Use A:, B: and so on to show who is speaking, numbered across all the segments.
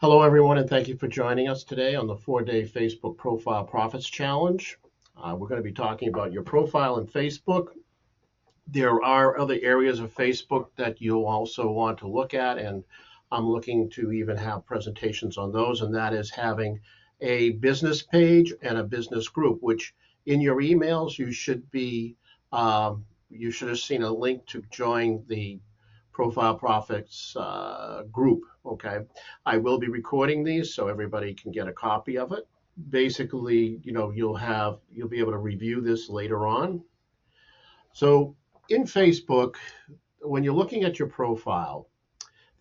A: Hello, everyone, and thank you for joining us today on the 4-day Facebook Profile Profits Challenge. We're going to be talking about your profile in Facebook. There are other areas of Facebook that you'll also want to look at, and I'm looking to even have presentations on those, and that is having a business page and a business group, which in your emails you should have seen a link to join the Profile Profits group. Okay, I will be recording these so everybody can get a copy of it. Basically, you'll be able to review this later on. So in Facebook, when you're looking at your profile,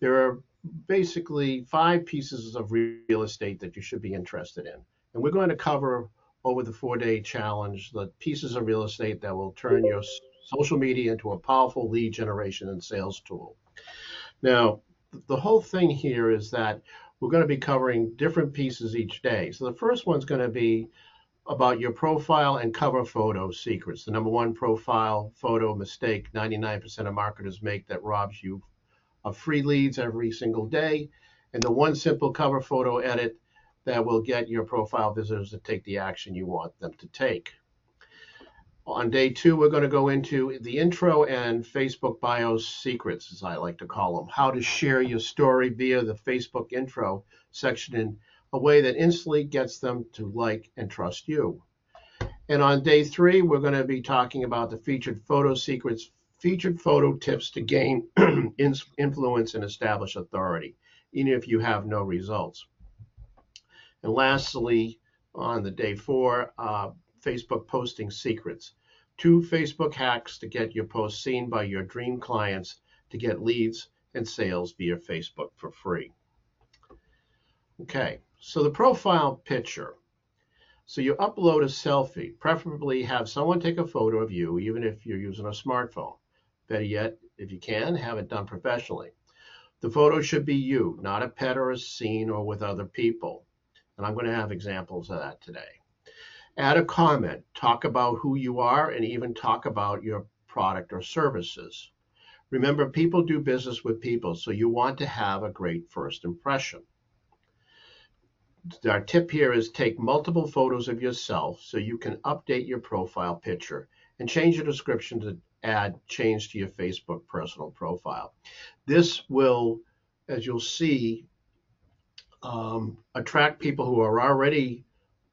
A: there are basically 5 pieces of real estate that you should be interested in. And we're going to cover over the 4-day challenge the pieces of real estate that will turn your social media into a powerful lead generation and sales tool. Now, the whole thing here is that we're going to be covering different pieces each day. So the first one's going to be about your profile and cover photo secrets. The number one profile photo mistake 99% of marketers make that robs you of free leads every single day, and the one simple cover photo edit that will get your profile visitors to take the action you want them to take. On day 2, we're going to go into the intro and Facebook bio secrets, as I like to call them, how to share your story via the Facebook intro section in a way that instantly gets them to like and trust you. And on day 3, we're going to be talking about the featured photo secrets, featured photo tips to gain influence and establish authority, even if you have no results. And lastly, on the day 4, Facebook posting secrets. 2 Facebook hacks to get your posts seen by your dream clients to get leads and sales via Facebook for free. Okay, so the profile picture. So you upload a selfie, preferably have someone take a photo of you, even if you're using a smartphone. Better yet, if you can, have it done professionally. The photo should be you, not a pet or a scene or with other people. And I'm going to have examples of that today. Add a comment, talk about who you are, and even talk about your product or services. Remember, people do business with people, so you want to have a great first impression. Our tip here is take multiple photos of yourself so you can update your profile picture and change your description to add change to your Facebook personal profile. This will, as you'll see, attract people who are already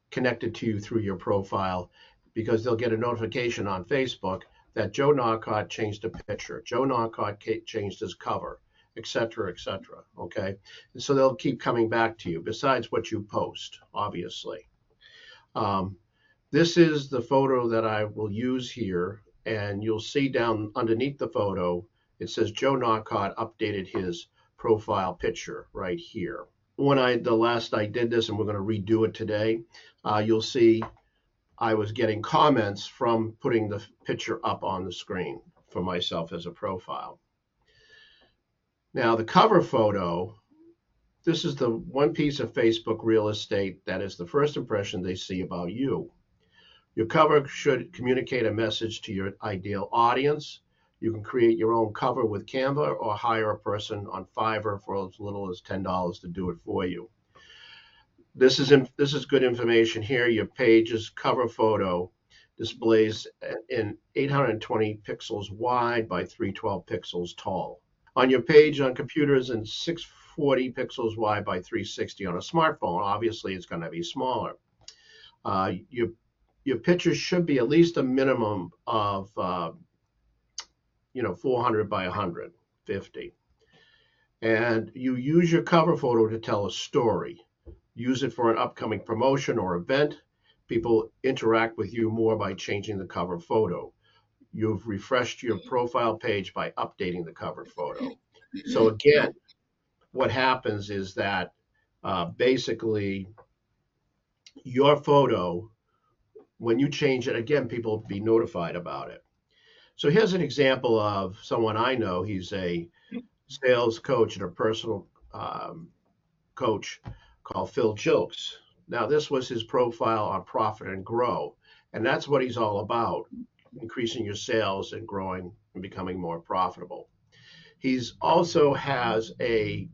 A: connected to you through your profile, because they'll get a notification on Facebook that Joe Narcott changed a picture, Joe Narcott changed his cover, etc., etc. Okay, and so they'll keep coming back to you besides what you post, obviously. This is the photo that I will use here, and you'll see down underneath the photo it says Joe Narcott updated his profile picture right here. When the last I did this, and we're going to redo it today, you'll see I was getting comments from putting the picture up on the screen for myself as a profile. Now the cover photo, this is the one piece of Facebook real estate that is the first impression they see about you. Your cover should communicate a message to your ideal audience. You can create your own cover with Canva or hire a person on Fiverr for as little as $10 to do it for you. This is good information here. Your page's cover photo displays in 820 pixels wide by 312 pixels tall. On your page on computers in 640 pixels wide by 360 on a smartphone, obviously it's going to be smaller. Your picture should be at least a minimum of 400 by 150. And you use your cover photo to tell a story. Use it for an upcoming promotion or event. People interact with you more by changing the cover photo. You've refreshed your profile page by updating the cover photo. So again, what happens is that basically your photo, when you change it, again, people will be notified about it. So here's an example of someone I know. He's a sales coach and a personal coach called Phil Jilks. Now, this was his profile on Profit and Grow, and that's what he's all about, increasing your sales and growing and becoming more profitable. He's also has a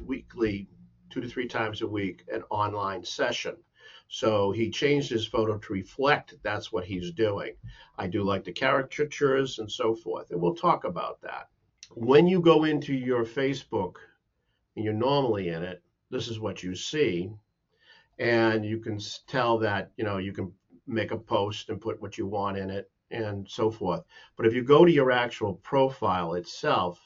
A: weekly 2 to 3 times a week, an online session. So he changed his photo to reflect that's what he's doing. I do like the caricatures and so forth, and we'll talk about that. When you go into your Facebook and you're normally in it, this is what you see. And you can tell that, you can make a post and put what you want in it and so forth. But if you go to your actual profile itself,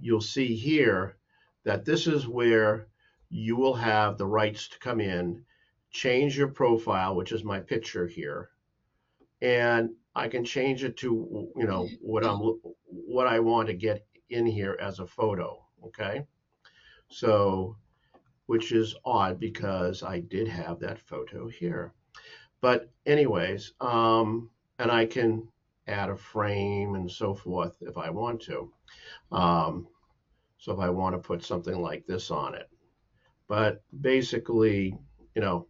A: you'll see here that this is where you will have the rights to come in, change your profile, which is my picture here, and I can change it to what I want to get in here as a photo. Okay, so which is odd because I did have that photo here. But anyways, and I can add a frame and so forth if I want to. Um, so if I want to put something like this on it. But basically, you know,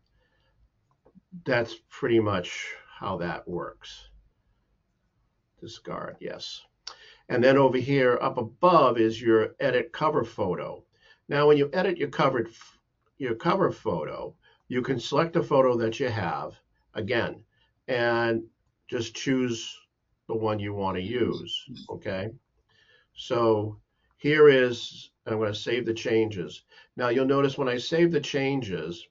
A: that's pretty much how that works. Discard, yes. And then over here up above is your edit cover photo. Now, when you edit your cover photo, you can select a photo that you have again and just choose the one you want to use. Okay. So here is, I'm going to save the changes. Now you'll notice when I save the changes,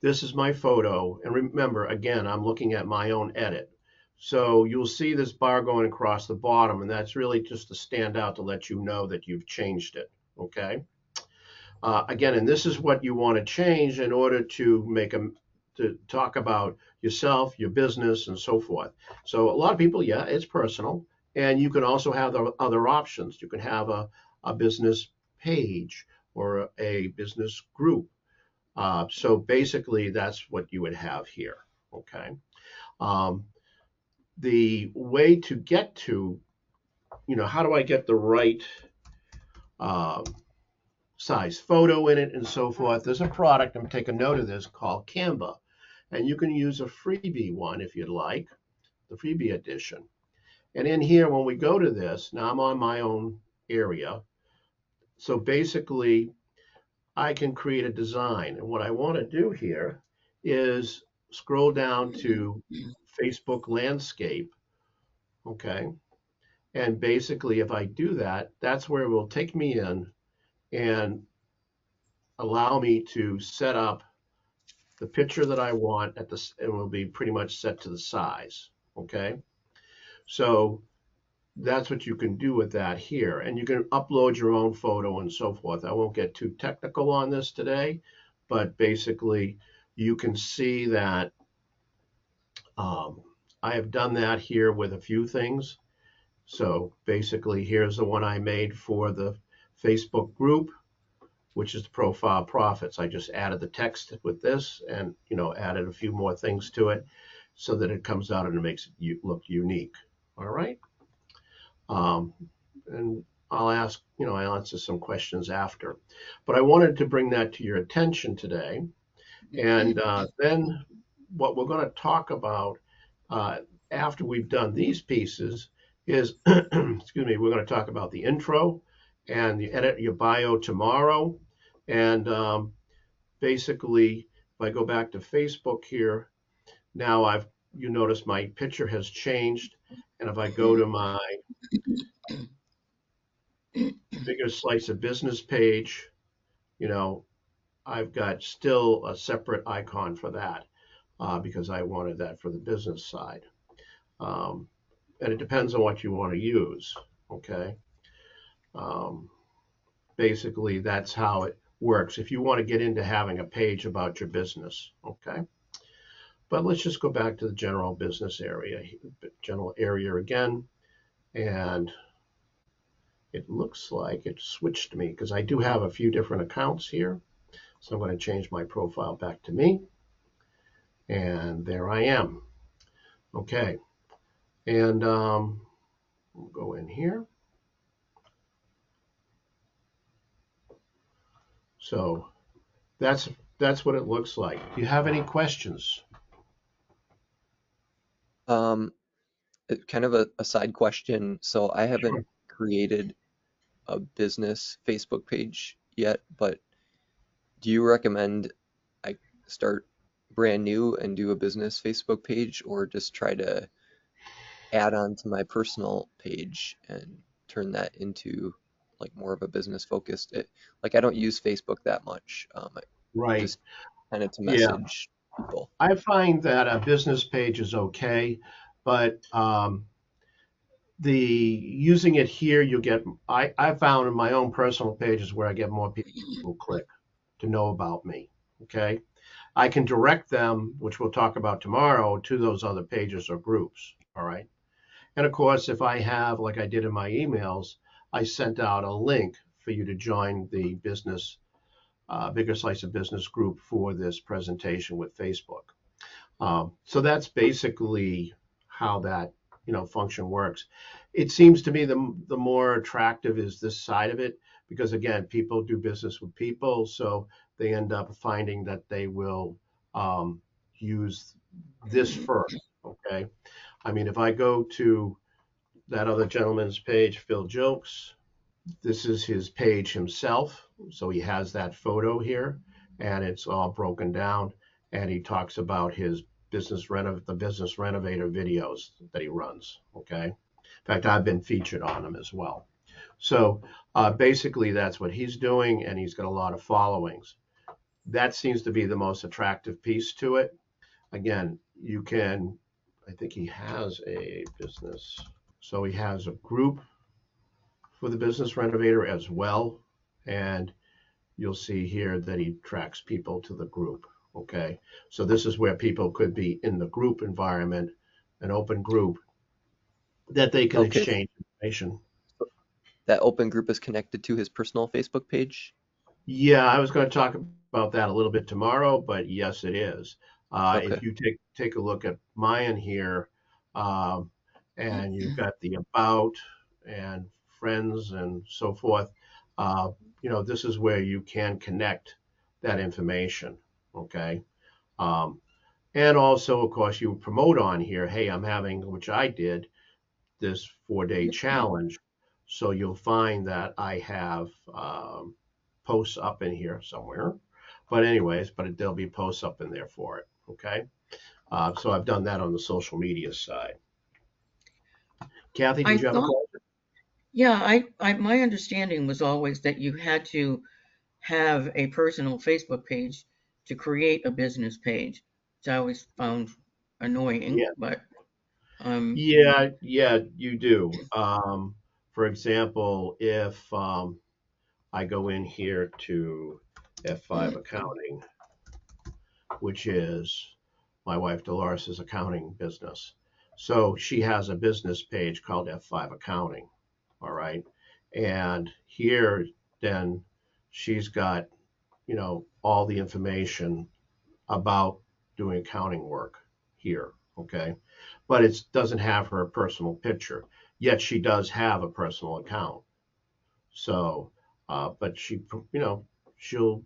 A: this is my photo. And remember, again, I'm looking at my own edit. So you'll see this bar going across the bottom, and that's really just to stand out to let you know that you've changed it. Okay. Again, and this is what you want to change in order to talk about yourself, your business, and so forth. So a lot of people, yeah, it's personal, and you can also have the other options. You can have a business page or a business group. So basically, that's what you would have here. Okay. Um, the way to get to, how do I get the right uh, size photo in it and so forth? There's a product, I'm taking note of this, called Canva. And you can use a freebie one if you'd like, the freebie edition. And in here, when we go to this, now I'm on my own area. So basically, I can create a design. And what I want to do here is scroll down to Facebook landscape. Okay. And basically, if I do that, that's where it will take me in and allow me to set up the picture that I want at this, it will be pretty much set to the size. Okay. So that's what you can do with that here. And you can upload your own photo and so forth. I won't get too technical on this today, but basically you can see that I have done that here with a few things. So basically here's the one I made for the Facebook group, which is the profile profits. I just added the text with this and, added a few more things to it so that it comes out and it makes it look unique. All right. And I'll answer some questions after. But I wanted to bring that to your attention today. And then what we're going to talk about after we've done these pieces is, excuse me, we're going to talk about the intro and the edit your bio tomorrow. And basically, if I go back to Facebook here, now you notice my picture has changed. And if I go to my bigger slice of business page, I've got still a separate icon for that because I wanted that for the business side. And it depends on what you want to use. Okay. Um, Basically, that's how it works if you want to get into having a page about your business. Okay. But let's just go back to the general business area, general area again. And it looks like it switched me because I do have a few different accounts here. So I'm going to change my profile back to me. And there I am. Okay. And we'll go in here. So that's what it looks like. Do you have any questions?
B: Kind of a side question. So I haven't
A: Sure.
B: created a business Facebook page yet, but do you recommend I start brand new and do a business Facebook page, or just try to add on to my personal page and turn that into like more of a business focused? Like I don't use Facebook that much,
A: Right.
B: just kind of to
A: Yeah.
B: message people.
A: I find that a business page is okay, but the using it here, you get, I found in my own personal pages where I get more people who click to know about me. Okay. I can direct them, which we'll talk about tomorrow, to those other pages or groups. All right. And of course, if I have, like I did in my emails, I sent out a link for you to join the business, Bigger Slice of Business group for this presentation with Facebook. So that's basically how that function works. It seems to me the more attractive is this side of it because again, people do business with people, so they end up finding that they will um, use this first. Okay, I mean, if I go to that other gentleman's page, Phil Jokes, this is his page himself. So he has that photo here and it's all broken down. And he talks about his the business renovator videos that he runs. Okay. In fact, I've been featured on them as well. So basically, that's what he's doing, and he's got a lot of followings. That seems to be the most attractive piece to it. Again, you can, I think he has a business. So he has a group for the business renovator as well. And you'll see here that he tracks people to the group. Okay. So this is where people could be in the group environment, an open group that they can
B: Okay,
A: exchange information.
B: that open group is connected to his personal Facebook page.
A: Yeah, I was going to talk about that a little bit tomorrow, but yes, it is.
B: Okay.
A: If you take a look at mine here, um, and you've got the about and friends and so forth, uh, this is where you can connect that information. Okay. Um, and also, of course, you promote on here, hey, I'm having, which I did, this 4-day challenge. So you'll find that I have posts up in here somewhere. But anyways, there'll be posts up in there for it. Okay. So I've done that on the social media side. Kathy,
C: I
A: did you have a
C: thought,
A: question?
C: yeah, my understanding was always that you had to have a personal Facebook page to create a business page, which I always found annoying,
A: Yeah.
C: but
A: Yeah, you do. For example, if I go in here to F5 accounting, which is my wife Dolores's accounting business. So she has a business page called F5 Accounting. All right. And here, then she's got, all the information about doing accounting work here. Okay. But it doesn't have her personal picture. Yet she does have a personal account. So, but she'll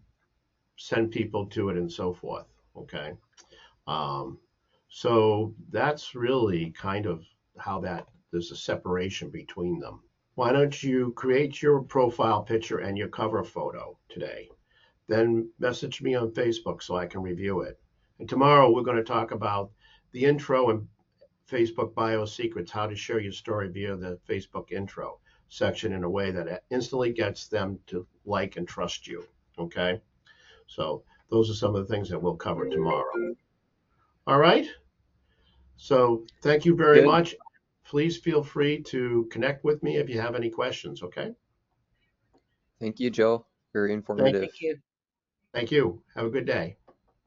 A: send people to it and so forth. Okay. Um, so that's really kind of how there's a separation between them. Why don't you create your profile picture and your cover photo today? Then message me on Facebook so I can review it. And tomorrow we're going to talk about the intro and Facebook bio secrets, how to share your story via the Facebook intro section in a way that instantly gets them to like and trust you. Okay. So those are some of the things that we'll cover tomorrow. All right. So thank you very
B: Good.
A: much. Please feel free to connect with me if you have any questions. Okay.
B: Thank you, Joe. Very
A: Thank,
B: informative.
C: thank you.
A: thank you. Have a good day.